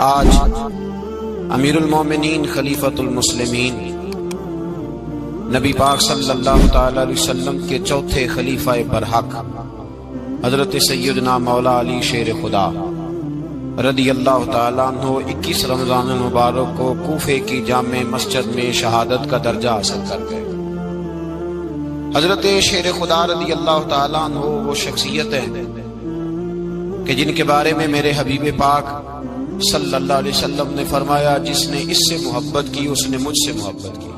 آج امیر المومنین خلیفۃ المسلمین نبی پاک صلی اللہ تعالی علیہ وسلم کے چوتھے خلیفہ برحق حضرت سیدنا مولا علی شیر خدا رضی اللہ تعالیٰ عنہ 21 رمضان المبارک کو کوفے کی جامع مسجد میں شہادت کا درجہ حاصل کر گئے۔ حضرت شیر خدا رضی اللہ تعالیٰ عنہ وہ شخصیت ہیں کہ جن کے بارے میں میرے حبیب پاک صلی اللہ علیہ وسلم نے فرمایا، جس نے اس سے محبت کی اس نے مجھ سے محبت کی،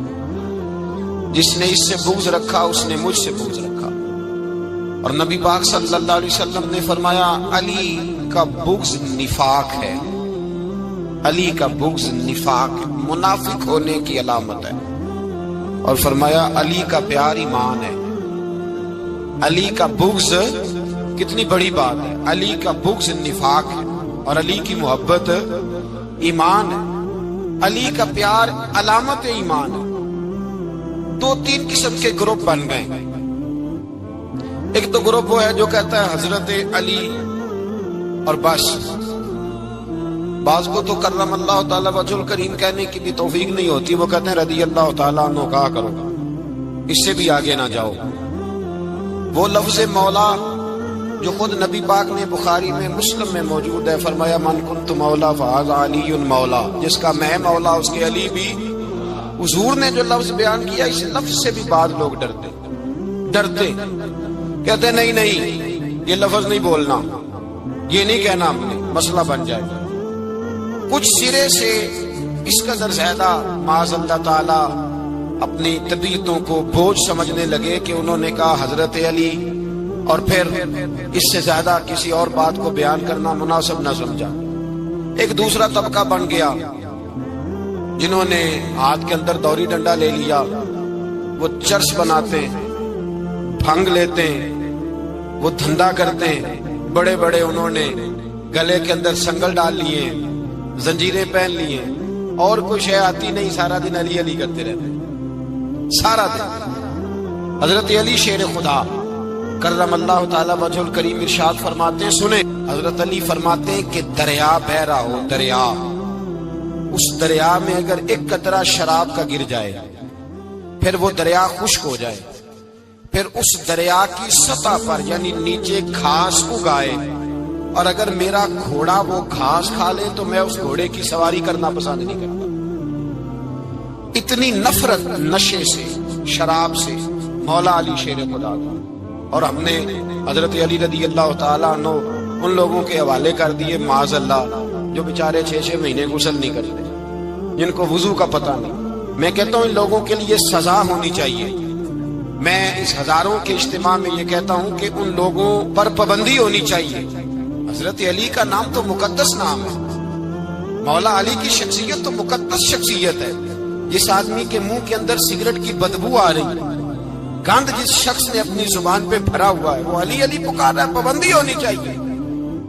جس نے اس سے بغض رکھا اس نے مجھ سے بغض رکھا۔ اور نبی پاک صلی اللہ علیہ وسلم نے فرمایا علی کا بغض نفاق ہے، علی کا بغض نفاق منافق ہونے کی علامت ہے، اور فرمایا علی کا پیار ایمان ہے۔ علی کا بغض کتنی بڑی بات ہے، علی کا بغض نفاق ہے اور علی کی محبت ایمان ہے، علی کا پیار علامت ایمان ہے۔ دو تین قسم کے گروپ بن گئے۔ ایک تو گروپ وہ ہے جو کہتا ہے حضرت علی اور بس، بعض کو تو کرم اللہ تعالیٰ وجہ الکریم کہنے کی بھی توفیق نہیں ہوتی، وہ کہتے ہیں رضی اللہ تعالیٰ عنہ کہا کرو، اس سے بھی آگے نہ جاؤ۔ وہ لفظ مولا جو خود نبی پاک نے بخاری میں مسلم میں موجود ہے، فرمایا من کنت مولا فہذا علی مولا، جس کا میں مولا اس کے علی بھی۔ حضور نے جو لفظ بیان کیا اس لفظ سے بھی بعض لوگ ڈرتے کہتے نہیں نہیں یہ لفظ نہیں بولنا، یہ نہیں کہنا، ہم نے مسئلہ بن جائے گا۔ کچھ سرے سے اس قدر زیادہ معاذ اللہ تعالی اپنی طبیعتوں کو بوجھ سمجھنے لگے کہ انہوں نے کہا حضرت علی، اور پھر اس سے زیادہ کسی اور بات کو بیان کرنا مناسب نہ سمجھا۔ ایک دوسرا طبقہ بن گیا جنہوں نے ہاتھ کے اندر دوری ڈنڈا لے لیا، وہ چرس بناتے ہیں، بھنگ لیتے ہیں، وہ دھندا کرتے ہیں، بڑے بڑے انہوں نے گلے کے اندر سنگل ڈال لیے، زنجیریں پہن لیے، اور کوئی شے آتی نہیں، سارا دن علی علی کرتے رہتے ہیں سارا دن۔ حضرت علی شیر خدا کرم اللہ تعالی وجہ الکریم ارشاد فرماتے ہیں، سنیں، حضرت علی فرماتے ہیں کہ دریا بہ رہا ہو، دریا، اس دریا میں اگر ایک قطرہ شراب کا گر جائے پھر وہ دریا خشک ہو جائے، پھر اس دریا کی سطح پر یعنی نیچے گھاس اگائے، اور اگر میرا گھوڑا وہ گھاس کھا لے تو میں اس گھوڑے کی سواری کرنا پسند نہیں کرتا۔ اتنی نفرت نشے سے، شراب سے مولا علی شیر خدا کا۔ اور ہم نے حضرت علی رضی اللہ تعالیٰ عنہ ان لوگوں کے حوالے کر دیے معاذ اللہ جو بیچارے 6 مہینے غسل نہیں کرتے، جن کو وضو کا پتہ نہیں۔ میں کہتا ہوں ان لوگوں کے لیے سزا ہونی چاہیے۔ میں اس ہزاروں کے اجتماع میں یہ کہتا ہوں کہ ان لوگوں پر پابندی ہونی چاہیے۔ حضرت علی کا نام تو مقدس نام ہے، مولا علی کی شخصیت تو مقدس شخصیت ہے۔ جس آدمی کے منہ کے اندر سگریٹ کی بدبو آ رہی ہے، گند جس شخص نے اپنی زبان پہ بھرا ہوا ہے، وہ علی علی پکار رہا ہے، پابندی ہونی چاہیے۔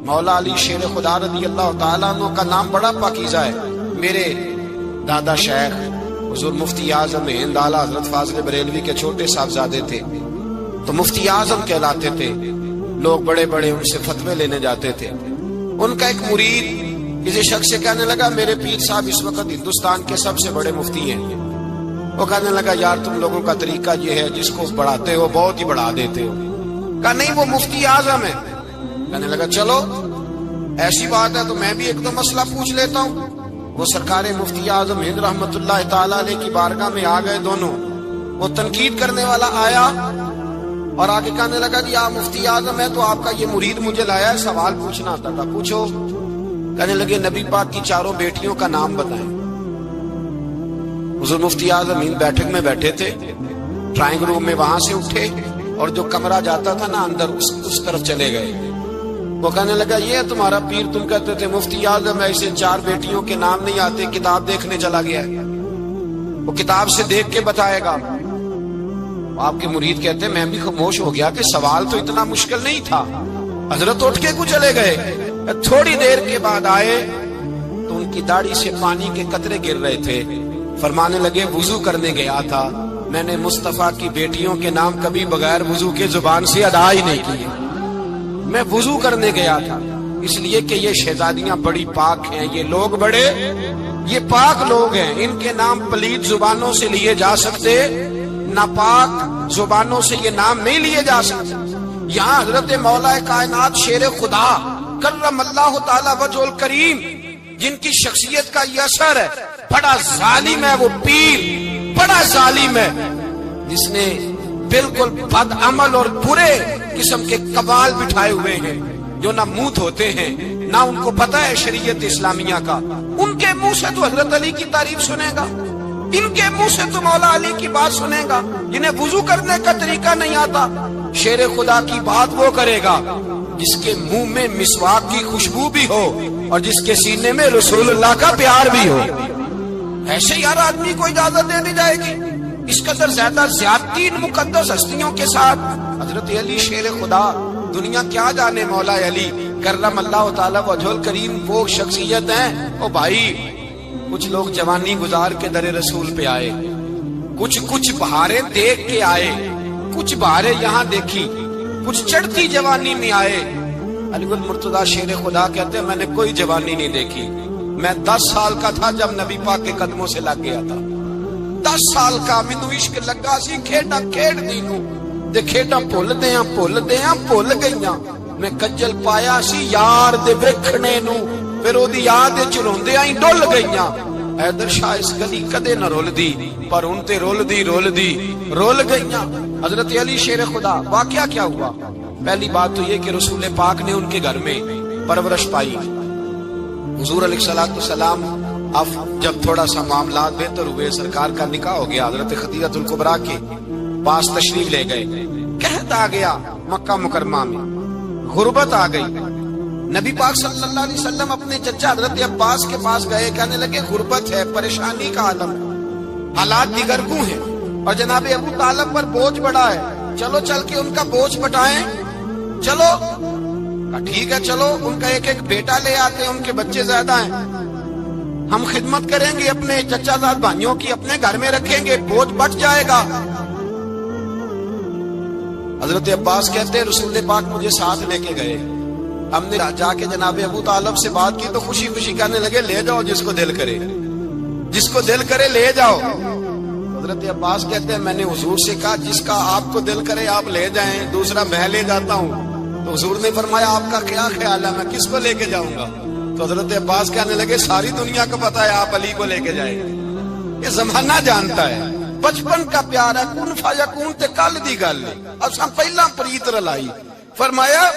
مولا علی شیر خدا رضی اللہ تعالیٰ عنہ کا نام بڑا پاکیزہ ہے۔ میرے دادا شیخ حضور مفتی اعظم ہند اعلیٰ حضرت فاضل بریلوی کے چھوٹے صاحبزادے تھے، تو مفتی اعظم کہلاتے تھے، لوگ بڑے بڑے ان سے فتوے لینے جاتے تھے۔ ان کا ایک مرید کسی شخص سے کہنے لگا میرے پیر صاحب اس وقت ہندوستان کے سب سے بڑے مفتی ہیں۔ وہ کہنے لگا یار تم لوگوں کا طریقہ یہ ہے، جس کو بڑھاتے ہو بہت ہی بڑھا دیتے ہو۔ کہا نہیں وہ مفتی اعظم ہے۔ کہنے لگا چلو ایسی بات ہے تو میں بھی ایک دو مسئلہ پوچھ لیتا ہوں۔ وہ سرکار مفتی اعظم ہند رحمت اللہ تعالیٰ علیہ کی بارگاہ میں آ گئے دونوں۔ وہ تنقید کرنے والا آیا اور آگے کہنے لگا جی آپ مفتی اعظم ہے تو آپ کا یہ مرید مجھے لایا ہے، سوال پوچھنا تھا، پوچھو۔ کہنے لگے نبی پاک کی 4 بیٹیوں کا نام بتائیں۔ حضور مفتی اعظم ہند بیٹھک میں بیٹھے تھے، ڈرائنگ روم میں، وہاں سے اٹھے اور جو کمرہ جاتا تھا نا اندر اس طرف چلے گئے۔ وہ کہنے لگا یہ ہے تمہارا پیر، تم کہتے تھے مفتی اعظم ایسے 4 بیٹیوں کے نام نہیں آتے، کتاب دیکھنے چلا گیا ہے، وہ کتاب سے دیکھ کے بتائے گا۔ آپ کے مرید کہتے میں بھی خاموش ہو گیا کہ سوال تو اتنا مشکل نہیں تھا۔ حضرت اٹھ کے کو چلے گئے، تھوڑی دیر کے بعد آئے تو ان کی داڑھی سے پانی کے قطرے گر رہے تھے۔ فرمانے لگے وضو کرنے گیا تھا، میں نے مصطفیٰ کی بیٹیوں کے نام کبھی بغیر وضو کے زبان سے ادا ہی نہیں کیے۔ میں وضو کرنے گیا تھا، اس لیے کہ یہ شہزادیاں بڑی پاک ہیں، یہ لوگ بڑے یہ پاک لوگ ہیں، ان کے نام پلید زبانوں سے لیے جا سکتے، ناپاک زبانوں سے یہ نام نہیں لیے جا سکتے۔ یہاں حضرت مولا کائنات شیر خدا کرم اللہ تعالی وجہ الکریم، جن کی شخصیت کا یہ اثر ہے، بڑا ظالم ہے وہ پیر، بڑا ظالم ہے جس نے بالکل بد عمل اور برے قسم کے قبال بٹھائے ہوئے ہیں، جو نہ منہ دھوتے ہیں نہ ان کو پتہ ہے شریعت اسلامیہ کا۔ ان کے منہ سے تو حضرت علی کی تعریف سنے گا، ان کے منہ سے تو مولا علی کی بات سنے گا، جنہیں وضو کرنے کا طریقہ نہیں آتا۔ شیر خدا کی بات وہ کرے گا جس کے منہ میں مسواک کی خوشبو بھی ہو اور جس کے سینے میں رسول اللہ کا پیار بھی ہو۔ ایسے یار آدمی کو اجازت دے دی جائے گی؟ اس قدر زیادہ زیادتی ان مقدس ہستیوں کے ساتھ۔ حضرت علی شیر خدا، دنیا کیا جانے مولا علی کرم اللہ تعالی وجہ الکریم وہ شخصیت ہیں۔ او بھائی، کچھ لوگ جوانی گزار کے در رسول پہ آئے، کچھ بہاریں دیکھ کے آئے، کچھ بہاریں یہاں دیکھی، کچھ چڑھتی جوانی میں آئے۔ علی المرتضیٰ شیر خدا کہتے ہیں میں نے کوئی جوانی نہیں دیکھی، میں 10 سال کا تھا جب نبی پاک کے قدموں سے لگ گیا تھا، 10 سال کا مینوں عشق لگا سی، کھیڈا کھیڈ دی نوں تے کھیڈا بھول گئیاں، میں کجل پایا سی یار دے ویکھنے نوں، پھر او دی یاد وچ روندیاں ہی ڈل گئیاں۔ حیدر شاہ اس گلی کدے نہ رول دی، پر ان تے رول گئیاں۔ حضرت علی شیر خدا، واقعہ کیا ہوا؟ پہلی بات تو یہ کہ رسول پاک نے ان کے گھر میں پرورش پائی۔ حضور علیہ الصلوۃ والسلام اب جب تھوڑا سا معاملات بہتر ہوئے، سرکار کا نکاح ہو گیا، حضرت خدیجہ الکبریٰ کے پاس تشریف لے گئے۔ قحط آ گیا مکہ مکرمہ میں، غربت آ گئی۔ نبی پاک صلی اللہ علیہ وسلم اپنے چچا حضرت عباس کے پاس گئے، کہنے لگے غربت ہے، پریشانی کا عالم، حالات دیگرگوں ہیں اور جناب ابو طالب پر بوجھ بڑا ہے، چلو چل کے ان کا بوجھ بٹائیں۔ چلو ٹھیک ہے، چلو ان کا ایک بیٹا لے آتے ہیں، ان کے بچے زیادہ ہیں، ہم خدمت کریں گے اپنے چچا زاد بھائیوں کی، اپنے گھر میں رکھیں گے، بوجھ بٹ جائے گا۔ حضرت عباس کہتے ہیں رسول پاک مجھے ساتھ لے کے گئے، ہم نے جا کے جناب ابو طالب سے بات کی تو خوشی خوشی کہنے لگے لے جاؤ جس کو دل کرے لے جاؤ۔ حضرت عباس کہتے ہیں میں نے حضور سے کہا جس کا آپ کو دل کرے آپ لے جائیں، دوسرا میں لے جاتا ہوں۔ تو حضور نے فرمایا آپ کا کیا خیال ہے، میں کس کو لے کے جاؤں گا؟ تو حضرت عباس کہنے لگے ساری دنیا کو پتا ہے آپ علی کو لے کے جائیں گے، یہ زمانہ جانتا ہے، بچپن کا پیار ہے، کن فیکون تے کل دی گل اب سب پہلا پریت رلائی۔ فرمایا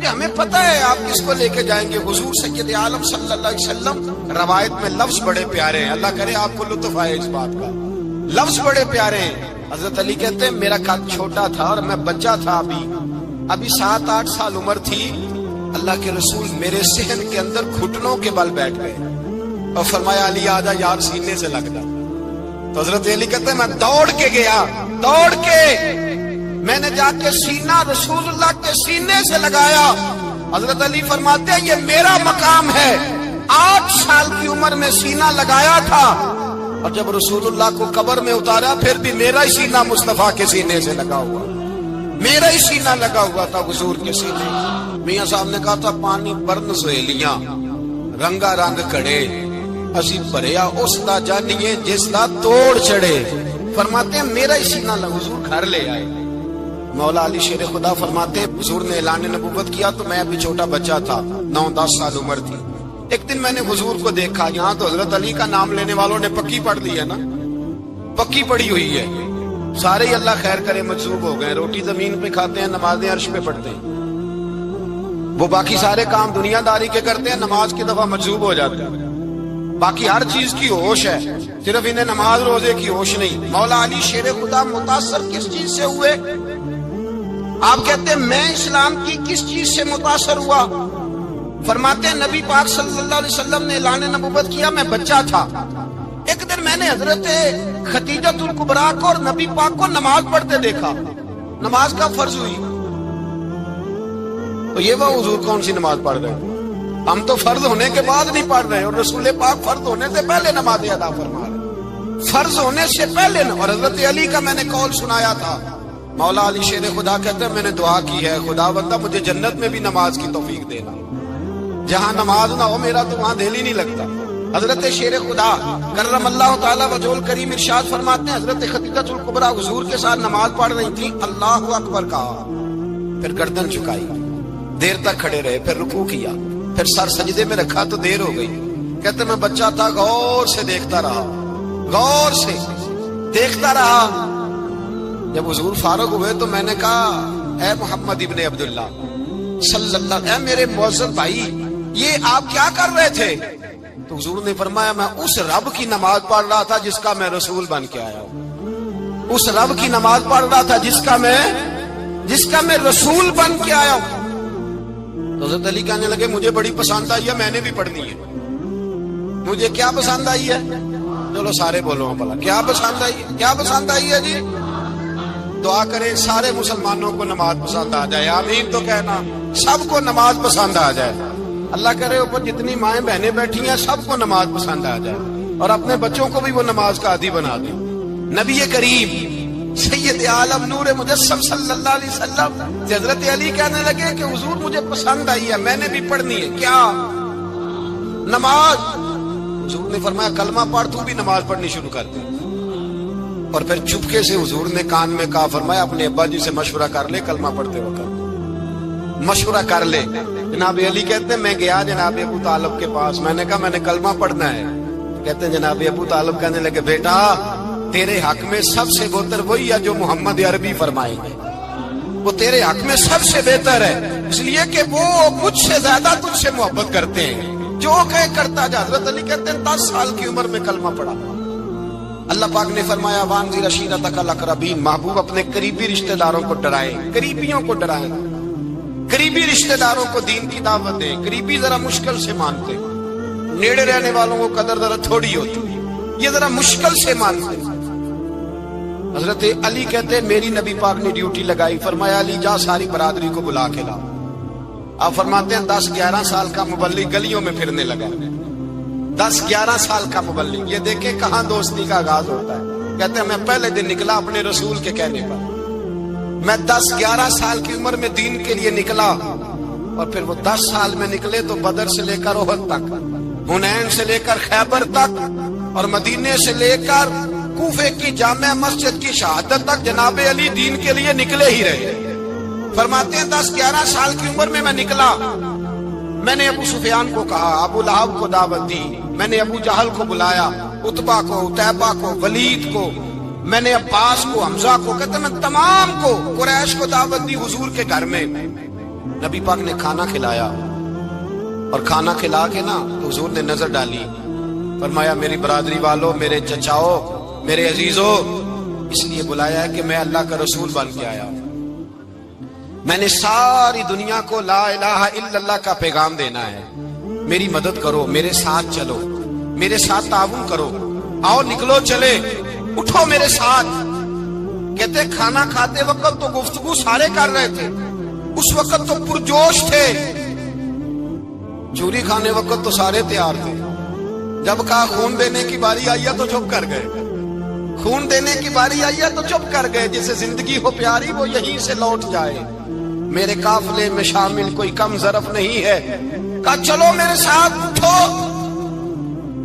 ہمیں پتا ہے آپ کس کو لے کے جائیں گے، حضور سید عالم صلی اللہ علیہ وسلم۔ روایت میں لفظ بڑے پیارے ہیں، اللہ کرے آپ کو لطف آئے اس بات کا، لفظ بڑے پیارے ہیں۔ حضرت علی کہتے ہیں میرا قد چھوٹا تھا اور میں بچہ تھا، ابھی 7-8 سال عمر تھی، اللہ کے رسول میرے صحن کے اندر گھٹنوں کے بل بیٹھ گئے اور فرمایا علی آجا یار سینے سے لگ جا۔ تو حضرت علی کہتے ہیں میں دوڑ کے گیا، میں نے جا کے سینہ رسول اللہ کے سینے سے لگایا۔ حضرت علی فرماتے ہیں یہ میرا مقام ہے، 8 سال کی عمر میں سینہ لگایا تھا اور جب رسول اللہ کو قبر میں اتارا پھر بھی میرا ہی سینہ مصطفیٰ کے سینے سے لگا ہوا، میرا ہی سینہ لگا ہوا تھا حضور کے سینے۔ میاں صاحب نے کہا تھا پانی برن سہیلیاں رنگا رنگ کڑے، اسی بھریا اس دا جانیے جس دا توڑ چڑھے۔ فرماتے ہیں میرا ہی سینہ لگا، حضور گھر لے آئے۔ مولا علی شیر خدا فرماتے ہیں حضور نے اعلان نبوت کیا تو میں ابھی چھوٹا بچہ تھا، 9-10 سال عمر تھی۔ ایک دن میں نے حضور کو دیکھا، یہاں تو حضرت علی کا نام لینے والوں نے پکی پڑھ لی ہے نا، پکی پڑھی ہوئی ہے، سارے ہی اللہ خیر کرے مجذوب ہو گئے، روٹی زمین پہ کھاتے ہیں، نمازیں عرش پہ پڑھتے ہیں، وہ باقی سارے کام دنیا داری کے کرتے ہیں، نماز کی دفعہ مجذوب ہو جاتے ہیں، باقی ہر چیز کی ہوش ہے، صرف انہیں نماز روزے کی ہوش نہیں۔ مولا علی شیر خدا متاثر کس چیز سے ہوئے؟ آپ کہتے ہیں میں اسلام کی کس چیز سے متاثر ہوا؟ فرماتے ہیں نبی پاک صلی اللہ علیہ وسلم نے اعلان نبوت کیا، میں بچہ تھا، ایک دن میں نے حضرت خدیجہ الکبریٰ کو اور نبی پاک کو نماز پڑھتے دیکھا، نماز کا فرض ہوئی، تو یہ وہ حضور کون سی نماز پڑھ رہے ہیں؟ ہم تو فرض ہونے کے بعد نہیں پڑھ رہے، اور رسول پاک فرض ہونے سے پہلے نماز ادا فرما رہے، فرض ہونے سے پہلے۔ اور حضرت علی کا میں نے قول سنایا تھا، مولا علی شیر خدا کہتے ہیں میں نے دعا کی ہے خدا بندہ مجھے جنت میں بھی نماز کی توفیق دینا، جہاں نماز نہ ہو میرا تو وہاں دل ہی نہیں لگتا۔ حضرت شیر خدا کرم اللہ تعالیٰ وجہہ کریم ارشاد فرماتے ہیں حضرت خدیجہ الکبریٰ حضور کے ساتھ نماز پڑھ رہی تھی، اللہ اکبر کہا، پھر گردن جھکائی، دیر تک کھڑے رہے، پھر رکوع کیا، پھر سر سجدے میں رکھا تو دیر ہو گئی۔ کہتے میں بچہ تھا، غور سے دیکھتا رہا، غور سے دیکھتا رہا۔ جب حضور فارغ ہوئے تو میں نے کہا اے محمد ابن عبداللہ صلی اللہ، اے میرے معزز بھائی یہ آپ کیا کر رہے تھے؟ تو حضور نے فرمایا میں اس رب کی نماز پڑھ رہا تھا جس کا میں رسول بن کے آیا ہوں، اس رب کی نماز پڑھ رہا تھا جس کا میں رسول بن کے آیا ہوں۔ تو حضرت علی کہنے لگے مجھے بڑی پسند آئی ہے، میں نے بھی پڑھنی ہے۔ مجھے کیا پسند آئی ہے؟ چلو سارے بولو بھلا کیا پسند آئی ہے؟ کیا پسند آئی ہے جی؟ دعا کریں سارے مسلمانوں کو نماز پسند آ جائے، آمین تو کہنا، سب کو نماز پسند آ جائے۔ اللہ کرے اوپر جتنی مائیں بہنیں بیٹھی ہیں سب کو نماز پسند آ جائے، اور اپنے بچوں کو بھی وہ نماز کا عادی بنا دیں۔ نبی کریم سید عالم نور مجسم صلی اللہ علیہ وسلم حضرت علی کہنے لگے کہ حضور مجھے پسند آئی ہے، میں نے بھی پڑھنی ہے۔ کیا؟ نماز۔ حضور نے فرمایا کلمہ پڑھ، تو بھی نماز پڑھنی شروع کر دے۔ اور پھر چپکے سے حضور نے کان میں کہا، فرمایا اپنے ابا جی سے مشورہ کر لے کلمہ پڑھتے وقت، مشورہ کر لے۔ جناب علی کہتے ہیں میں گیا جناب ابو طالب کے پاس، میں نے کہا میں نے کلمہ پڑھنا ہے۔ کہتے ہیں جناب ابو طالب کہنے لگے بیٹا تیرے حق میں سب سے بہتر وہی ہے جو محمد عربی فرمائیں گے، وہ تیرے حق میں سب سے بہتر ہے، اس لیے کہ وہ مجھ سے زیادہ تجھ سے محبت کرتے ہیں، جو کہے کرتا جا۔ حضرت علی کہتے ہیں 10 سال کی عمر میں کلمہ پڑھا۔ اللہ پاک نے فرمایا وانذر عشیرتک الاقربین، محبوب اپنے قریبی رشتہ داروں کو ڈرائیں، قریبیوں کو ڈرائیں، قریبی رشتہ داروں کو دین کی دعوت دیں۔ قریبی ذرا مشکل سے مانتے، نیڑے رہنے والوں کو قدر ذرا تھوڑی ہوتی، یہ ذرا مشکل سے مانتے۔ حضرت علی کہتے ہیں میری نبی پاک نے ڈیوٹی لگائی، فرمایا علی جا ساری برادری کو بلا کے لا۔ آپ فرماتے ہیں 10-11 سال کا مبلغ گلیوں میں پھرنے لگا، 10-11 سال کا مبلغ۔ یہ دیکھیں کہاں دوستی کا آغاز ہوتا ہے۔ کہتے ہیں میں پہلے دن نکلا اپنے رسول کے کہنے پر، میں 10-11 سال کی عمر میں دین کے لیے نکلا، اور پھر وہ 10 سال میں نکلے تو بدر سے لے کر احد تک، حنین سے لے کر خیبر تک، اور مدینے سے لے کر کوفے کی جامع مسجد کی شہادت تک جناب علی دین کے لیے نکلے ہی رہے۔ فرماتے ہیں 10-11 سال کی عمر میں نکلا، میں نے ابو سفیان کو کہا، ابو لہب کو دعوت دی، میں نے ابو جہل کو بلایا، عتبہ کو، عتیبہ کو، ولید کو، میں نے عباس کو، حمزہ کو، کہتے میں تمام کو، قریش کو دعوت دی حضور کے گھر میں۔ نبی پاک نے کھانا کھلایا، اور کھانا کھلا کے نا تو حضور نے نظر ڈالی، فرمایا میری برادری والوں، میرے چچاؤ، میرے عزیزوں، اس لیے بلایا ہے کہ میں اللہ کا رسول بن کے آیا ہوں، میں نے ساری دنیا کو لا الہ الا اللہ کا پیغام دینا ہے، میری مدد کرو، میرے ساتھ چلو، میرے ساتھ تعاون کرو، آؤ نکلو چلے، اٹھو میرے ساتھ۔ کہتے کھانا کھاتے وقت تو گفتگو سارے کر رہے تھے، اس وقت تو پرجوش تھے، چوری کھانے وقت تو سارے تیار تھے، جب کہا خون دینے کی باری آئی ہے تو چپ کر گئے، خون دینے کی باری آئی ہے تو چپ کر گئے، جسے زندگی ہو پیاری وہ یہیں سے لوٹ جائے، میرے قافلے میں شامل کوئی کم ظرف نہیں ہے، کہا چلو میرے ساتھ اٹھو۔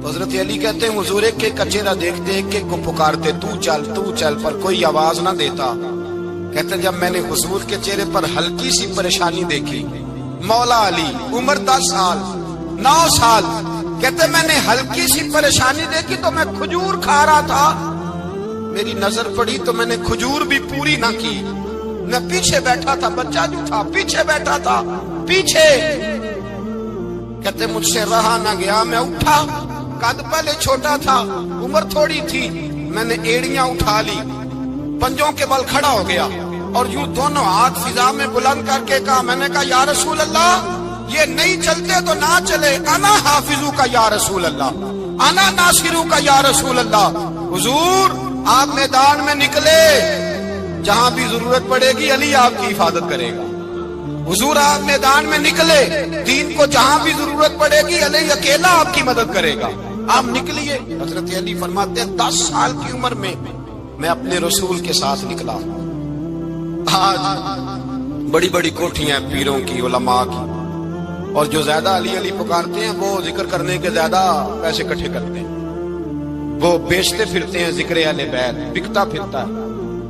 تو حضرت علی کہتے ہیں حضور ایک ایک کا چہرہ دیکھتے، ایک ایک کو پکارتے، تو چل، پر کوئی آواز نہ دیتا۔ کہتے ہیں جب میں نے حضور کے چہرے پر ہلکی سی پریشانی دیکھی، مولا علی عمر 10 سال 9 سال، کہتے میں نے ہلکی سی پریشانی دیکھی تو میں کھجور کھا رہا تھا، میری نظر پڑی تو میں نے کھجور بھی پوری نہ کی، میں پیچھے بیٹھا تھا، بچہ جو تھا پیچھے بیٹھا تھا، پیچھے۔ کہتے مجھ سے رہا نہ گیا، میں اٹھا، قد پہلے چھوٹا تھا، عمر تھوڑی تھی، میں نے ایڑیاں اٹھا لی، پنجوں کے بل کھڑا ہو گیا، اور یوں دونوں ہاتھ فضا میں بلند کر کے کہا، میں نے کہا یا رسول اللہ یہ نہیں چلتے تو نہ چلے، انا حافظو کا یا رسول اللہ، انا ناصرو کا یا رسول اللہ۔ حضور آپ میدان میں نکلے، جہاں بھی ضرورت پڑے گی علی آپ کی حفاظت کرے گا، حضور آپ میدان میں نکلے، دین کو جہاں بھی ضرورت پڑے گی علی اکیلا آپ کی مدد کرے گا، آپ نکلیے۔ حضرت علی فرماتے ہیں 10 سال کی عمر میں میں اپنے رسول کے ساتھ نکلا۔ آج بڑی بڑی کوٹھیاں پیروں کی، علماء کی، اور جو زیادہ علی علی پکارتے ہیں وہ ذکر کرنے کے زیادہ پیسے اکٹھے کرتے ہیں، وہ بیچتے پھرتے ہیں ذکر اہل بیت، بکتا پھرتا ہے،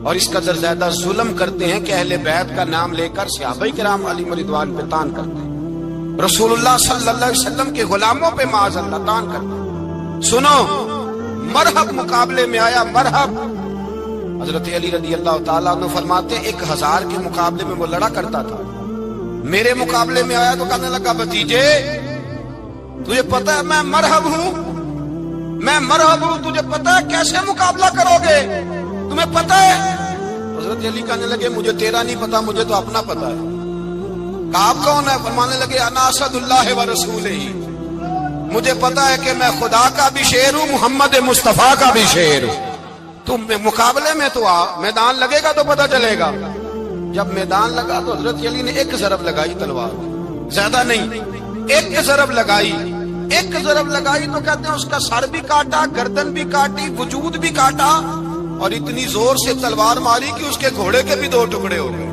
اور اس قدر زیادہ ظلم کرتے ہیں کہ اہل بیت کا نام لے کر صحابہ کرام علیہم رضوان پہ تان کرتے ہیں، رسول اللہ صلی اللہ علیہ وسلم کے غلاموں پہ معاذ اللہ تان کرتے ہیں۔ سنو، مرحب مقابلے میں آیا، مرحب۔ حضرت علی رضی اللہ تعالیٰ عنہ فرماتے 1000 کے مقابلے میں وہ لڑا کرتا تھا، میرے مقابلے میں آیا تو کہنے لگا بھتیجے تجھے پتا ہے میں مرحب ہوں، میں مرحب ہوں، تجھے پتا ہے کیسے مقابلہ کرو گے، تمہیں پتا ہے؟ حضرت علی کہنے لگے مجھے تیرا نہیں پتا، مجھے تو اپنا پتا ہے۔ آپ کون ہے؟ فرمانے لگے انا اسد اللہ و رسولہ، مجھے پتا ہے کہ میں خدا کا بھی شیر ہوں، محمد مصطفیٰ کا بھی شیر ہوں۔ تم مقابلے میں تو آ، میدان لگے گا تو پتہ چلے گا۔ جب میدان لگا تو حضرت علی نے ایک ضرب لگائی تلوار، زیادہ نہیں، ایک ضرب لگائی، ایک ضرب لگائی تو کہتے ہیں اس کا سر بھی کاٹا، گردن بھی کاٹی، وجود بھی کاٹا، اور اتنی زور سے تلوار ماری کہ اس کے گھوڑے کے بھی 2 ٹکڑے ہو گئے۔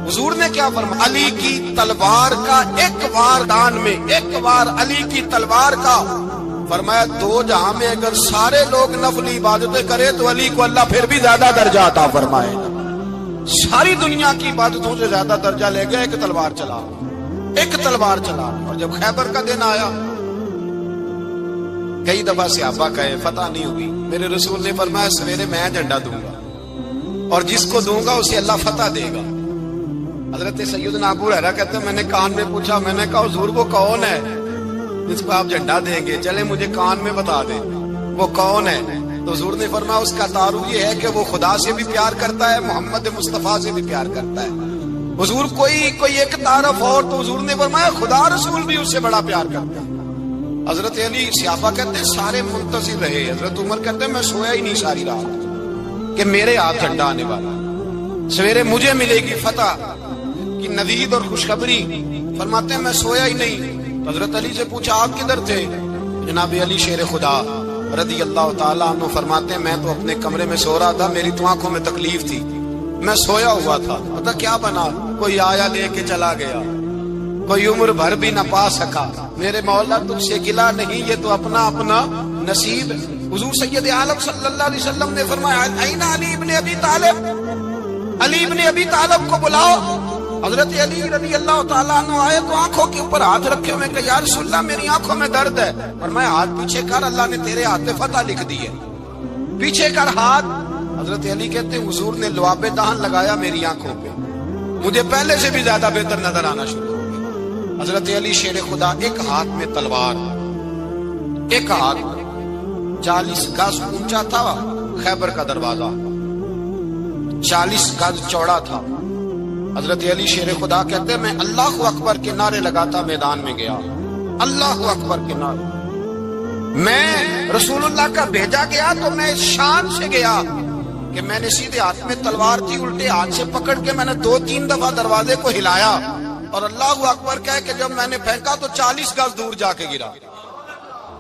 حضور نے کیا فرمایا؟ علی کی تلوار کا ایک وار دان میں، ایک وار علی کی تلوار کا، فرمایا 2 جہاں میں اگر سارے لوگ نفلی عبادتیں کرے تو علی کو اللہ پھر بھی زیادہ درجہ عطا فرمائے گا۔ ساری دنیا کی عبادتوں سے زیادہ درجہ لے گیا ایک تلوار چلا، ایک تلوار چلا۔ اور جب خیبر کا دن آیا، کئی دفعہ صحابہ کہے فتح نہیں ہوئی، میرے رسول نے فرمایا سویرے میں جھنڈا دوں گا اور جس کو دوں گا اسے اللہ فتح دے گا۔ حضرت سیدنا ابو ہریرہ کہتے ہیں میں نے کان میں پوچھا، میں نے کہا حضور وہ کون ہے جس کو آپ جھنڈا دیں گے؟ چلے مجھے کان میں بتا دیں وہ کون ہے۔ تو حضور نے فرمایا اس کا تعارف یہ ہے کہ وہ خدا سے بھی پیار کرتا ہے، محمد مصطفیٰ سے بھی پیار کرتا ہے۔ حضور کوئی ایک تعارف اور، تو حضور نے فرمایا خدا رسول بھی اس سے بڑا پیار کرتا ہے۔ حضرت علی صحابہ کہتے ہیں سارے منتظر رہے، حضرت عمر کہتے ہیں میں سویا ہی نہیں ساری رات کہ میرے ہاتھ جھنڈا آنے والا، سویرے مجھے ملے گی فتح کی نوید اور خوشخبری۔ فرماتے ہیں میں سویا ہی نہیں۔ حضرت علی سے پوچھا آپ کدھر تھے؟ جناب علی شیر خدا رضی اللہ تعالیٰ عنہ فرماتے ہیں میں تو اپنے کمرے میں سو رہا تھا، میری تو آنکھوں میں تکلیف تھی، میں سویا ہوا تھا، پتہ کیا بنا، کوئی آیا لے کے چلا گیا، کوئی عمر بھر بھی نہ پا سکا۔ میرے مولا تجھ سے گلا نہیں، یہ تو اپنا اپنا نصیب۔ حضور سید عالم صلی اللہ علیہ وسلم نے فرمایا این علی ابن ابی طالب، علی ابن ابی طالب کو بلاؤ۔ حضرت علی رضی اللہ تعالیٰ عنہ آئے تو آنکھوں کے اوپر ہاتھ رکھے ہوئے کہ یا رسول اللہ میری آنکھوں میں درد ہے، فرمایا ہاتھ پیچھے کر، اللہ نے تیرے ہاتھ پہ فتح لکھ دی ہے، پیچھے کر ہاتھ۔ حضرت علی کہتے ہیں حضور نے لعاب دہن لگایا میری آنکھوں پہ، مجھے پہلے سے بھی زیادہ بہتر نظر آنا شروع ہو گیا۔ حضرت علی شیر خدا ایک ہاتھ میں تلوار، ایک ہاتھ 40 گز اونچا تھا خیبر کا دروازہ، 40 گز چوڑا تھا۔ حضرت علی شیر خدا کہتے ہیں میں اللہ اکبر کے نعرے لگاتا میدان میں گیا، اللہ اکبر کے نعرے۔ میں رسول اللہ کا بھیجا گیا تو میں شان سے گیا کہ میں نے سیدھے ہاتھ میں تلوار تھی، الٹے ہاتھ سے پکڑ کے میں نے 2-3 دفعہ دروازے کو ہلایا اور اللہ اکبر کہہ کہ جب میں نے پھینکا تو 40 گز دور جا کے گرا،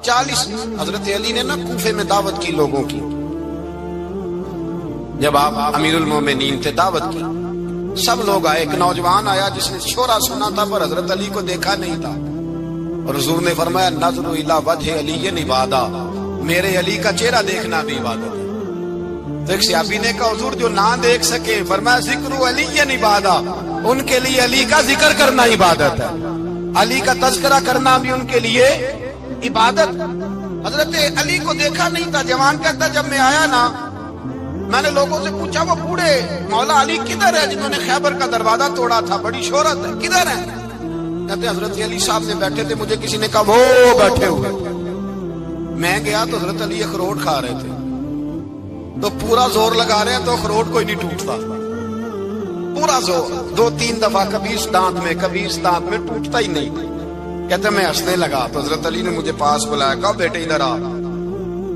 40۔ حضرت علی نے نا کوفے میں دعوت کی لوگوں کی، جب آپ امیر المومنین تھے دعوت کی، سب لوگ آئے، ایک نوجوان آیا جس نے شورا سنا تھا پر حضرت علی کو دیکھا نہیں تھا، اور حضور نے فرمایا نظر الی وجہ علی عبادہ، میرے علی کا چہرہ دیکھنا بھی عبادت ہے۔ تو ایک صحابی نے کہا حضور جو نہ دیکھ سکے، فرمایا ذکر علی عبادہ، ان کے لیے علی کا ذکر کرنا عبادت ہے، علی کا تذکرہ کرنا بھی ان کے لیے عبادت۔ حضرت علی کو دیکھا نہیں تھا، جوان کہتا جب میں آیا نا میں نے لوگوں سے پوچھا وہ بوڑھے مولا علی کدھر ہے جنہوں نے خیبر کا دروازہ توڑا تھا، بڑی شہرت ہے، کدھر ہے؟ کہتے حضرت علی صاحب نے بیٹھے تھے، مجھے کسی نے کہا وہ بیٹھے ہوئے۔ میں گیا تو حضرت علی اخروٹ کھا رہے تھے، تو پورا زور لگا رہے ہیں تو اخروٹ کوئی نہیں ٹوٹتا، پورا زور 2-3 دفعہ، کبھی اس دانت میں کبھی اس دانت میں، ٹوٹتا ہی نہیں۔ کہتے میں ہنسنے لگا تو حضرت علی نے مجھے پاس بلایا، کہا بیٹے ادھر آ۔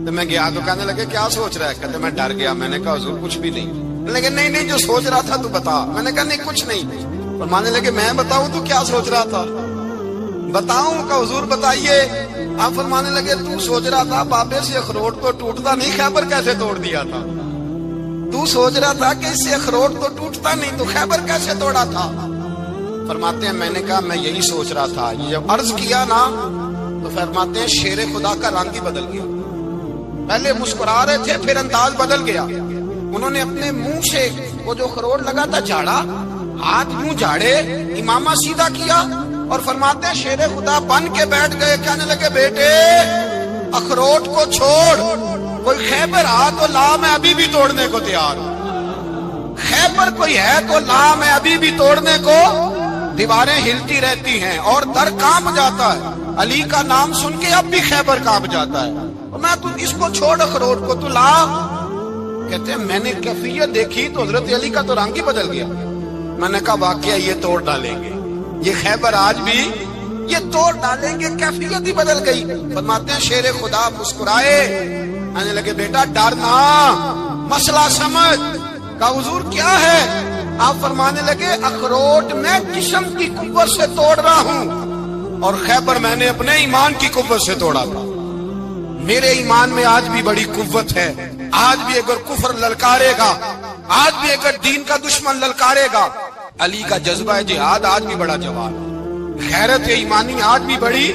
تو میں گیا تو کہنے لگے کیا سوچ رہا ہے؟ کہتے میں ڈر گیا، میں نے کہا حضور کچھ بھی نہیں۔ لیکن نہیں جو سوچ رہا تھا تو بتا۔ میں نے کہا نہیں کچھ نہیں۔ فرمانے لگے میں بتاؤں تو کیا سوچ رہا تھا؟ بتاؤں؟ کہ حضور بتائیے۔ آپ فرمانے لگے تو سوچ رہا تھا بابے سے اخروٹ تو ٹوٹتا نہیں، خیبر کیسے توڑ دیا تھا؟ تو سوچ رہا تھا کہ اس سے اخروٹ تو ٹوٹتا نہیں تو خیبر کیسے توڑا تھا؟ فرماتے ہیں میں نے کہا میں یہی سوچ رہا تھا. یہ جب عرض کیا نا تو فرماتے ہیں شیر خدا کا رنگ ہی بدل گیا. پہلے مسکرا رہے تھے پھر انداز بدل گیا. انہوں نے اپنے منہ سے وہ جو خروٹ لگا تھا جھاڑا, ہاتھ منہ جھاڑے, امامہ سیدھا کیا اور فرماتے ہیں شیر خدا بن کے بیٹھ گئے. کہنے لگے بیٹے اخروٹ کو چھوڑ, کوئی خیبر آ تو لا, میں ابھی بھی توڑنے کو تیار ہوں. خیبر کوئی ہے تو لا, میں ابھی بھی توڑنے کو. دیواریں ہلتی رہتی ہیں اور در کانپ جاتا ہے. علی کا نام سن کے اب بھی خیبر کانپ جاتا ہے. میں تو اس کو چھوڑ اخروٹ کو تو لا. کہتے ہیں میں نے کیفیت دیکھی تو حضرت علی کا تو رنگ ہی بدل گیا. میں نے کہا واقعہ یہ توڑ ڈالیں گے, یہ خیبر آج بھی یہ توڑ ڈالیں گے, کیفیت ہی بدل گئی. فرماتے ہیں شیر خدا مسکرائے, کہنے لگے بیٹا ڈرنا, مسئلہ سمجھ. کہا حضور کیا ہے؟ آپ فرمانے لگے اخروٹ میں جسم کی قوت سے توڑ رہا ہوں اور خیبر میں نے اپنے ایمان کی قوت سے توڑا تھا. میرے ایمان میں آج بھی بڑی قوت ہے. آج بھی اگر کفر للکارے گا, آج بھی اگر دین کا دشمن للکارے گا, علی کا جذبہ جہاد آج بھی بڑا جوان ہے. غیرت ایمانی آج بھی بڑی,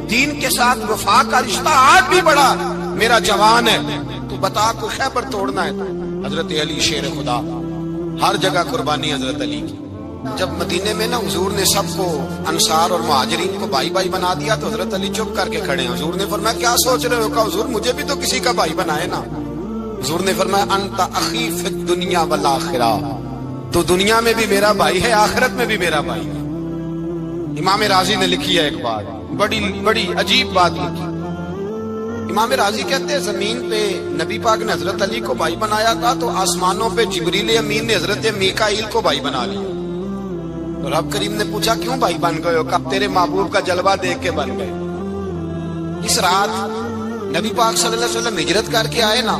دین کے ساتھ وفا کا رشتہ آج بھی بڑا میرا جوان ہے. تو بتا کوئی خیبر توڑنا ہے. حضرت علی شیر خدا, ہر جگہ قربانی حضرت علی کی. جب مدینے میں نا حضور نے سب کو انصار اور مہاجرین کو بھائی بھائی بنا دیا تو حضرت علی چپ کر کے کھڑے ہیں. حضور نے فرمایا کیا سوچ رہے ہو؟ کہا حضور مجھے بھی تو کسی کا بھائی بنائے نا. حضور نے فرمایا انت اخی فی الدنیا والآخرہ, تو دنیا میں بھی میرا بھائی ہے, آخرت میں بھی میرا بھائی ہے. امام راضی نے لکھی ہے ایک بات, بڑی بڑی عجیب بات لکھی. امام راضی کہتے ہیں زمین پہ نبی پاک نے حضرت علی کو بھائی بنایا تھا تو آسمانوں پہ جبریل امین نے حضرت میکائیل کو بھائی بنا لیا. تو رب کریم نے پوچھا کیوں بھائی بن گئے ہو؟ کب تیرے محبوب کا جلوہ دیکھ کے بن گئے. اس رات نبی پاک صلی اللہ علیہ وسلم ہجرت کر کے آئے نا,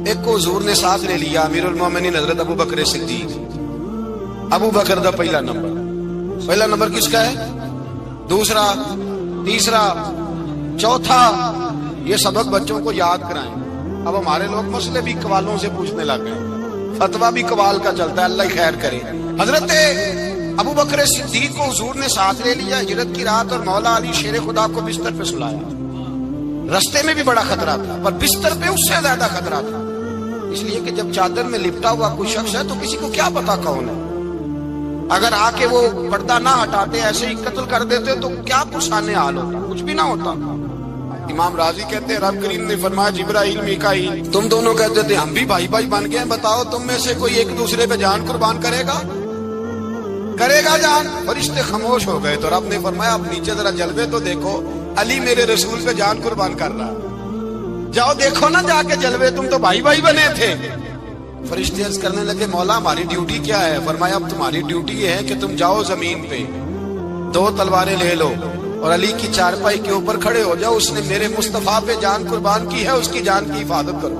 ایک کو حضور نے ساتھ لے لیا, امیر المومنین حضرت ابو بکر صدیق. ابو بکر دا پہلا نمبر کس کا ہے؟ دوسرا, تیسرا, چوتھا. یہ سبق بچوں کو یاد کرائیں. اب ہمارے لوگ مسئلے بھی قوالوں سے پوچھنے لگ گئے, فتویٰ بھی قوال کا چلتا ہے, اللہ خیر کرے. حضرت ابو بکر صدیق کو حضور نے ساتھ لے لیا ہجرت کی رات, اور مولا علی شیر خدا کو بستر پہ سلایا. رستے میں بھی بڑا خطرہ تھا پر بستر پہ اس سے زیادہ خطرہ تھا, اس لیے کہ جب چادر میں لپٹا ہوا کوئی شخص ہے تو کسی کو کیا پتا کون ہے. اگر آ کے وہ پردہ نہ ہٹاتے, ایسے ہی قتل کر دیتے تو کیا پرسانے حال ہوتا, کچھ بھی نہ ہوتا. امام راضی کہتے ہیں رب کریم نے فرمایا جبرائیل میکائیل تم دونوں کہتے تھے ہم بھی بھائی بھائی بن گئے ہیں, بتاؤ تم میں سے کوئی ایک دوسرے پہ جان قربان کرے گا جان. فرشتے خاموش ہو گئے تو رب نے فرمایا اب نیچے ذرا جلوے تو دیکھو, علی میرے رسول پہ جان قربان کر رہا ہے, جاؤ دیکھو نا جا کے جلوے, تم تو بھائی بھائی بنے تھے. فرشتے عرض کرنے لگے مولا ہماری ڈیوٹی کیا ہے؟ فرمایا اب تمہاری ڈیوٹی یہ ہے کہ تم جاؤ زمین پہ 2 تلواریں لے لو اور علی کی چارپائی کے اوپر کھڑے ہو جاؤ. اس نے میرے مصطفیٰ پہ جان قربان کی ہے, اس کی جان کی حفاظت کرو.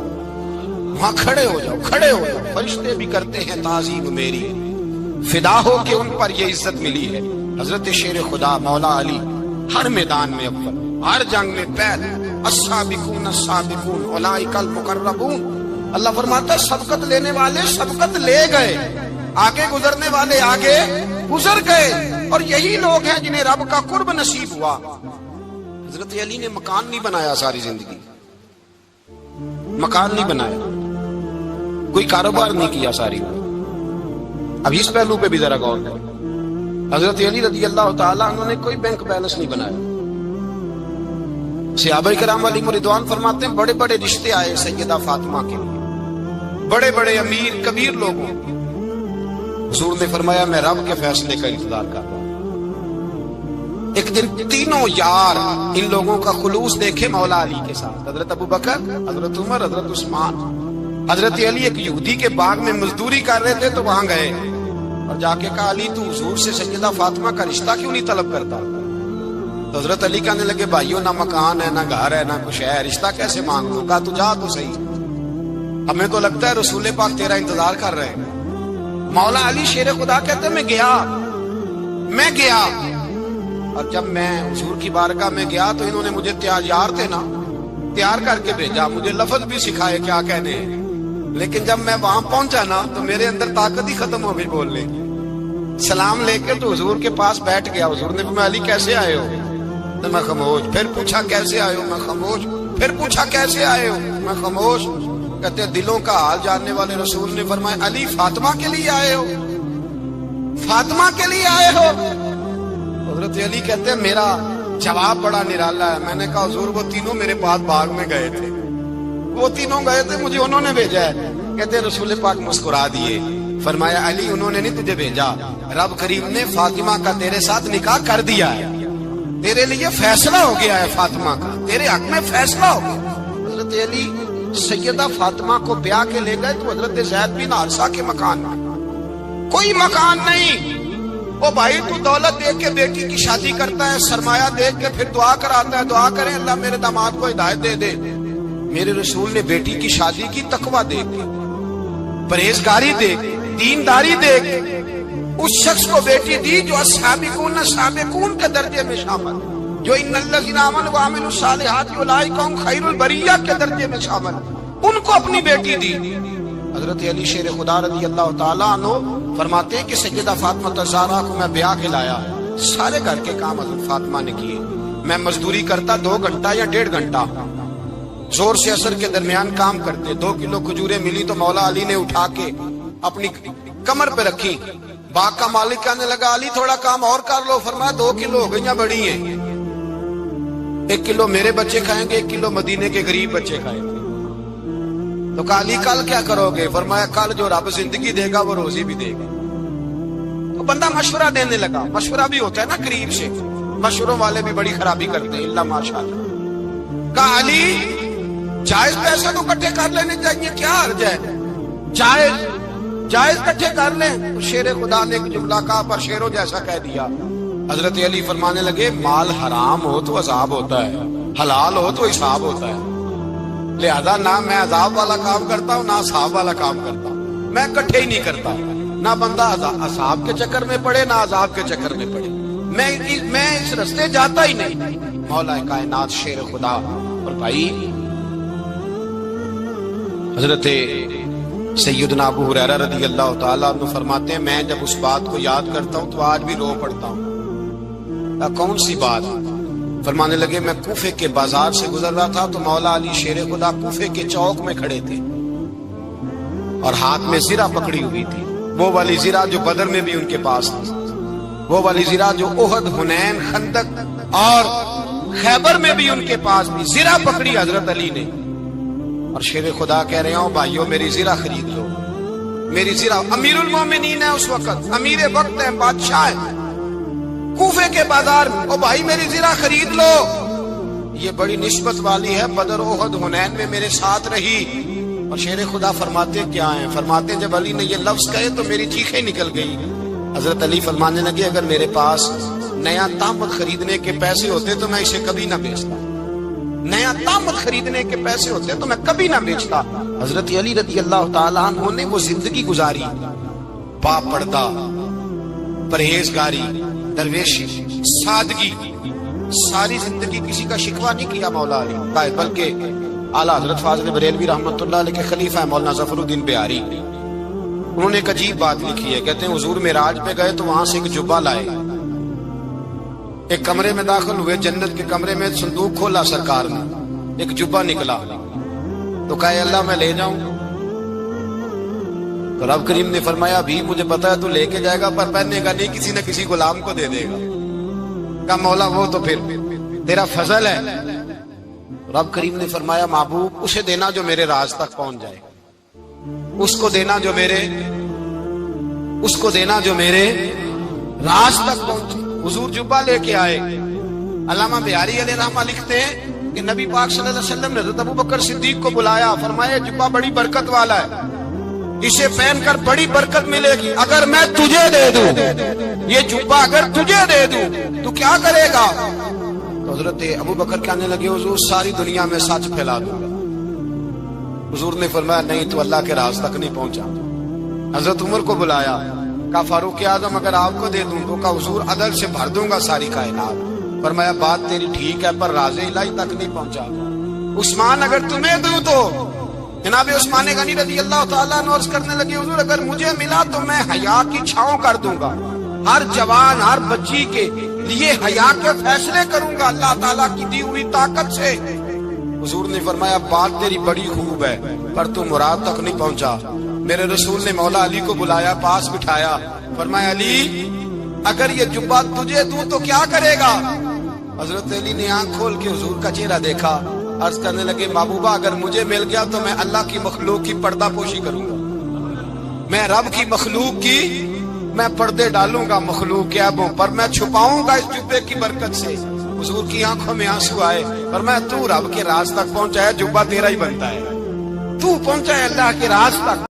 وہاں کھڑے ہو جاؤ. فرشتے بھی کرتے ہیں تعظیم میری, فدا ہو کہ ان پر یہ عزت ملی ہے. حضرت شیر خدا مولا علی ہر میدان میں اول, ہر جنگ میں پہل. السابقون السابقون اولئک المقربون. اللہ فرماتا ہے سبقت لینے والے سبقت لے گئے, آگے گزرنے والے آگے گزر گئے, اور یہی لوگ ہیں جنہیں رب کا قرب نصیب ہوا. حضرت علی نے مکان نہیں بنایا ساری زندگی, مکان نہیں بنایا, کوئی کاروبار نہیں کیا ساری. اب اس پہلو پہ بھی ذرا غور کریں. حضرت علی رضی اللہ تعالیٰ عنہ نے کوئی بینک بیلنس نہیں بنایا. صحابہ کرام علیہم رضوان فرماتے ہیں بڑے بڑے رشتے آئے سیدہ فاطمہ کے لیے, بڑے بڑے امیر کبیر لوگوں. حضور نے فرمایا میں رب کے فیصلے کا انتظار کر رہا ہوں. ایک دن تینوں یار ان لوگوں کا خلوص دیکھے مولا علی کے ساتھ, حضرت ابو بکر, حضرت عمر, حضرت عثمان. حضرت علی ایک یہودی کے باغ میں مزدوری کر رہے تھے تو وہاں گئے اور جا کے کہا علی تو حضور سے سیدہ فاطمہ کا رشتہ کیوں نہیں طلب کرتا؟ تو حضرت علی کہنے لگے بھائیوں نہ مکان ہے, نہ گھر ہے, نہ کچھ ہے, رشتہ کیسے مانگ لوں؟ کہا تو جا تو صحیح, ہمیں تو لگتا ہے رسول پاک تیرا انتظار کر رہے ہیں. مولا علی شیر خدا کہتے میں گیا اور جب میں حضور کی بارگاہ میں گیا تو انہوں نے مجھے تیار کر کے بھیجا, مجھے لفظ بھی سکھائے کیا کہنے ہیں, لیکن جب میں وہاں پہنچا نا تو میرے اندر طاقت ہی ختم ہو گئی بولنے کی. سلام لے کے تو حضور کے پاس بیٹھ گیا. حضور نے فرمایا علی کیسے آئے ہو؟ تو میں خاموش. پھر پوچھا کیسے آئے ہو؟ میں خاموش. پھر پوچھا کیسے آئے ہو؟ میں خاموش. کہتے دلوں کا حال جاننے والے رسول نے فرمایا علی فاطمہ کے لیے آئے ہو؟ فاطمہ کے لیے آئے ہو؟ حضرت علی کہتے ہیں میرا جواب بڑا نرالا ہے. میں نے کہا حضور وہ تینوں میرے پاس باغ میں گئے تھے, وہ تینوں گئے تھے, مجھے انہوں نے بھیجا ہے. کہتے رسول پاک مسکرا دیے, فرمایا علی انہوں نے نہیں تجھے بھیجا, رب کریم نے فاطمہ کا تیرے ساتھ نکاح کر دیا ہے, تیرے لیے فیصلہ ہو گیا ہے فاطمہ کا, تیرے حق میں فیصلہ ہو گیا. حضرت علی سیدہ فاطمہ کو بیاہ کے لے گئے تو حضرت زید بن حارثہ کے مکان میں کوئی مکان نہیں. او بھائی تو دولت دیکھ کے بیٹی کی شادی کرتا ہے, سرمایہ دیکھ کے پھر دعا کراتا ہے, دعا کریں اللہ میرے داماد کو ہدایت دے دے. میرے رسول نے بیٹی کی شادی کی تقوی دیکھ کے, پرہیزگاری دیکھ, دینداری دیکھ اس شخص کو بیٹی دی جو السابقون السابقون کے درجے میں شامل, جو ان الذین آمنوا وعملوا الصالحات اولئک هم خیر البریہ کے درجے میں شامل, ان کو اپنی بیٹی دی. حضرت علی شیر خدا رضی اللہ تعالیٰ عنہ فرماتے ہیں کہ سیدہ فاطمہ الزہرا کو میں بیاہ کے لایا, سارے گھر کے کام حضرت فاطمہ نے کیے. میں مزدوری کرتا 2 گھنٹہ یا 1.5 گھنٹہ, زور سے عصر کے درمیان کام کرتے. 2 کلو کھجوریں ملی تو مولا علی نے اٹھا کے اپنی کمر پہ رکھی. باغ کا مالک کہنے لگا علی تھوڑا کام اور کر لو. فرمایا 2 کلو ہو گئیاں بڑی ہیں, 1 کلو میرے بچے کھائیں گے, 1 کلو مدینے کے غریب بچے کھائیں گے. تو کہا علی کل کیا کرو گے؟ فرمایا کل جو رب زندگی دے گا وہ روزی بھی دے گا. تو بندہ مشورہ دینے لگا. مشورہ بھی ہوتا ہے نا قریب سے, مشوروں والے بھی بڑی خرابی کرتے ہیں اللہ ماشاءاللہ. کہا علی جائز پیسے تو اکٹھے کر لینے چاہیے, کیا حرج ہے, جائز اکٹھے کر لیں. شیر خدا نے ایک جملہ کہا پر شیروں جیسا کہہ دیا. حضرت علی فرمانے لگے مال حرام ہو تو عذاب ہوتا ہے, حلال ہو تو حساب ہوتا ہے. لہذا نہ میں عذاب والا کام کرتا ہوں نہ حساب والا کام کرتا ہوں, میں اکٹھے ہی نہیں کرتا. نہ بندہ حساب کے چکر میں پڑے نہ عذاب کے چکر میں پڑے, میں اس رستے جاتا ہی نہیں. مولا کائنات شیر خدا. اور بھائی حضرت سیدنا ابو ہریرہ رضی اللہ تعالیٰ عنہ فرماتے ہیں میں جب اس بات کو یاد کرتا ہوں تو آج بھی رو پڑتا ہوں. کون سی بات؟ فرمانے لگے میں کوفے کے بازار سے گزر رہا تھا تو مولا علی شیر خدا کوفے کے چوک میں کھڑے تھے اور ہاتھ میں زرہ پکڑی ہوئی تھی, وہ والی زرہ جو بدر میں بھی ان کے پاس تھی, وہ والی زرہ جو احد, حنین, خندق اور خیبر میں بھی ان کے پاس تھی. زرہ پکڑی حضرت علی نے اور شیر خدا کہہ رہے ہوں بھائیو میری زرہ خرید لو. میری زرہ, امیر المومنین ہے اس وقت, امیر وقت ہے, بادشاہ ہے, کوفے کے بازار میں, او بھائی میری زرہ خرید لو. یہ بڑی نسبت والی ہے, بدر, احد, حنین میں میرے ساتھ رہی. اور شیر خدا فرماتے کیا ہیں؟ فرماتے جب علی نے یہ لفظ کہے تو میری چیخیں نکل گئی. حضرت علی فرمانے لگے اگر میرے پاس نیا تامت خریدنے کے پیسے ہوتے تو میں اسے کبھی نہ بیچتا, نیا تامت خریدنے کے پیسے ہوتے تو میں کبھی نہ بیچتا. حضرت علی رضی اللہ تعالیٰ عنہ نے وہ زندگی گزاری, با پردہ, پرہیزگاری, درویشی, سادگی, ساری زندگی کسی کا شکوہ نہیں کیا مولا علی, بلکہ اعلیٰ حضرت فاضل بریلوی رحمۃ اللہ علیہ کے خلیفہ مولانا ظفر الدین بہاری, انہوں نے ایک عجیب بات لکھی ہے. کہتے ہیں حضور معراج پہ گئے تو وہاں سے ایک جبہ لائے, ایک کمرے میں داخل ہوئے, جنت کے کمرے میں صندوق کھولا سرکار نے, ایک جبہ نکلا تو کہا اللہ میں لے جاؤں. تو رب کریم نے فرمایا بھی مجھے پتا ہے تو لے کے جائے گا پر پہننے کا نہیں, کسی نہ کسی غلام کو دے دے گا. کہا مولا وہ تو پھر تیرا فضل ہے. رب کریم نے فرمایا محبوب اسے دینا جو میرے راز تک پہنچ جائے, اس کو دینا جو میرے راز تک پہنچے. حضور جبہ لے کے آئے. علامہ بہاری علیہ رحمہ لکھتے ہیں کہ نبی پاک صلی اللہ علیہ وسلم نے حضرت ابوبکر صدیق کو بلایا, فرمایا جبہ بڑی برکت والا ہے, اسے پہن کر بڑی برکت ملے گی. اگر میں تجھے دے دوں, یہ جبہ اگر تجھے دے دوں تو کیا کرے گا؟ تو حضرت ابوبکر کہنے لگے حضور ساری دنیا میں سچ پھیلا دوں گا. حضور نے فرمایا نہیں تو اللہ کے راز تک نہیں پہنچا. حضرت عمر کو بلایا, کہا فاروق اعظم اگر آپ کو دے دوں تو کہا حضور عدل سے بھر دوں گا ساری کائنات. فرمایا بات تیری ٹھیک ہے پر راز الہی تک نہیں پہنچا. عثمان اگر تمہیں دوں تو جناب عثمان غنی رضی اللہ تعالیٰ عنہ عرض کرنے لگے حضور اگر مجھے ملا تو میں حیا کی چھاؤں کر دوں گا, ہر جوان ہر بچی کے لیے حیا کے فیصلے کروں گا اللہ تعالیٰ کی دی ہوئی طاقت سے۔ حضور نے فرمایا بات تیری بڑی خوب ہے پر تو مراد تک نہیں پہنچا۔ میرے رسول نے مولا علی کو بلایا، پاس بٹھایا، فرمایا علی اگر یہ جبہ تجھے دوں تو کیا کرے گا؟ حضرت علی نے آنکھ کھول کے حضور کا چہرہ دیکھا، عرض کرنے لگے محبوبہ اگر مجھے مل گیا تو میں اللہ کی مخلوق کی پردہ پوشی کروں گا، میں رب کی مخلوق کی میں پردے ڈالوں گا، مخلوق کے عیبوں پر میں چھپاؤں گا اس جبے کی برکت سے۔ حضور کی آنکھوں میں آنسو آئے، فرمایا تو رب کے راز تک پہنچا ہے، جبہ تیرا ہی بنتا ہے، تو پہنچا ہے اللہ کے راز تک۔